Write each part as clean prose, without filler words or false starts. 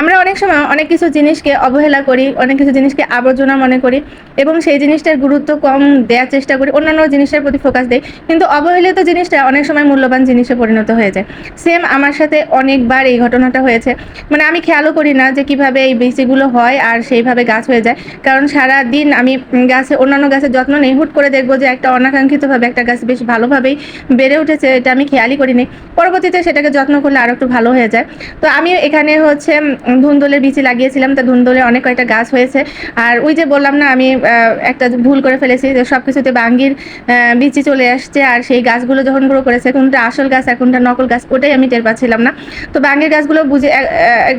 আমরা অনেক সময় অনেক কিছু জিনিসকে অবহেলা করি, অনেক কিছু জিনিসকে আবর্জনা মনে করি এবং সেই জিনিসটার গুরুত্ব কম দেওয়ার চেষ্টা করি, অন্যান্য জিনিসের প্রতি ফোকাস দেই। কিন্তু অবহেলিত জিনিসটা অনেক সময় মূল্যবান জিনিসে পরিণত হয়ে যায়। সেম আমার সাথে অনেকবার এই ঘটনাটা হয়েছে। মানে আমি খেয়ালও করি না যে কিভাবে এই বীচিগুলো হয় আর সেইভাবে গাছ হয়ে যায়। কারণ সারাদিন আমি গাছে অন্যান্য গাছের যত্ন নেই। হুট করে দেখব যে একটা অনাকাঙ্ক্ষিতভাবে একটা গাছ বেশ ভালোভাবেই বেড়ে উঠেছে, এটা আমি খেয়ালই করিনি। পরবর্তীতে সেটাকে যত্ন করলে আরো একটু ভালো হয়ে যায়। তো আমি এখানে হচ্ছে ধুন্দুলের বিচি লাগিয়েছিলাম। তো ধুন্দুলের অনেক কয়েকটা গাছ হয়েছে। আর ওই যে বললাম না আমি একটা ভুল করে ফেলেছি যে সবকিছুতে বাঙ্গির বিচি চলে আসছে, আর সেই গাছগুলো যখন গ্রো করেছে কোনটা আসল গাছ আর কোনটা নকল গাছ ওটাই আমি টের পাচ্ছিলাম না। তো বাঙ্গির গাছগুলো বুঝে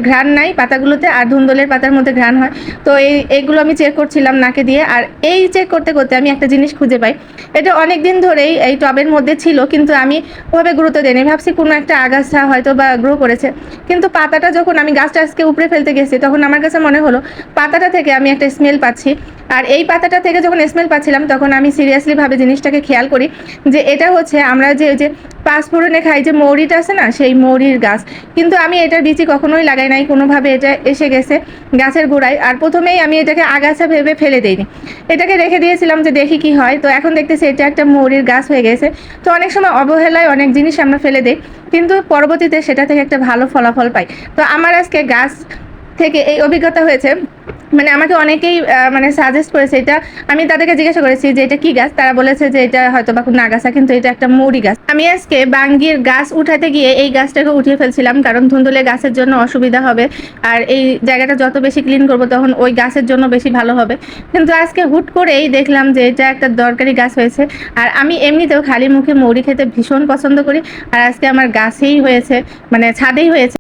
ঘ্রাণ নাই পাতাগুলোতে, আর ধুন্দুলের পাতার মধ্যে ঘ্রাণ হয়। তো এইগুলো আমি চেক করছিলাম নাকে দিয়ে, আর এই চেক করতে করতে আমি একটা জিনিস খুঁজে পাই। এটা অনেক দিন ধরেই এই টবের মধ্যে ছিল, কিন্তু আমি ওভাবে গুরুত্ব দিইনি। ভাবছি কোনো একটা আগাছা হয়তো বা গ্রো করেছে। কিন্তু পাতাটা যখন আমি গাছটা আজকে উপড়ে ফেলতে গেছি তখন আমার কাছে মনে হলো পাতাটা থেকে আমি একটা স্মেল পাচ্ছি। আর এই পাতাটা থেকে যখন স্মেল পাচ্ছিলাম তখন আমি সিরিয়াসলি ভাবে জিনিসটাকে খেয়াল করি যে এটা হচ্ছে আমরা যে পাঁচফোড়নে খাই যে মৌরিটা আছে না, সেই মৌরির গাছ। কিন্তু আমি এটার বিচি কখনোই লাগাই নাই, কোনোভাবে এটা এসে গেছে গাছের গোড়ায়। আর প্রথমেই আমি এটাকে আগাছা ভেবে ফেলে দিইনি, এটাকে রেখে দিয়েছিলাম যে দেখি কি হয়। তো এখন দেখতেছি এটা একটা মৌরির গাছ হয়ে গেছে। তো অনেক সময় অবহেলায় অনেক জিনিস আমরা ফেলে দিই, কিন্তু পরবর্তীতে সেটা থেকে একটা ভালো ফলাফল পাই। তো আমার আজকে গাছ থেকে এই অভিজ্ঞতা হয়েছে। মানে আমাকে অনেকেই মানে সাজেস্ট করেছে এটা। আমি তাদেরকে জিজ্ঞাসা করেছি যে এটা কি গাছ, তারা বলেছে যে এটা হয়তো বা কোনো আগাছা, কিন্তু এটা একটা মৌরি গাছ। আমি আজকে বাঙ্গির গাছ উঠাতে গিয়ে এই গাছটাকে উঠিয়ে ফেলছিলাম, কারণ ধুন্দুলে গাছের জন্য অসুবিধা হবে। আর এই জায়গাটা যত বেশি ক্লিন করবো তখন ওই গাছের জন্য বেশি ভালো হবে। কিন্তু আজকে হুট করেই দেখলাম যে এটা একটা দরকারি গাছ হয়েছে। আর আমি এমনিতেও খালি মুখে মৌরি খেতে ভীষণ পছন্দ করি। আর আজকে আমার গাছেই হয়েছে, মানে ছাদেই হয়েছে।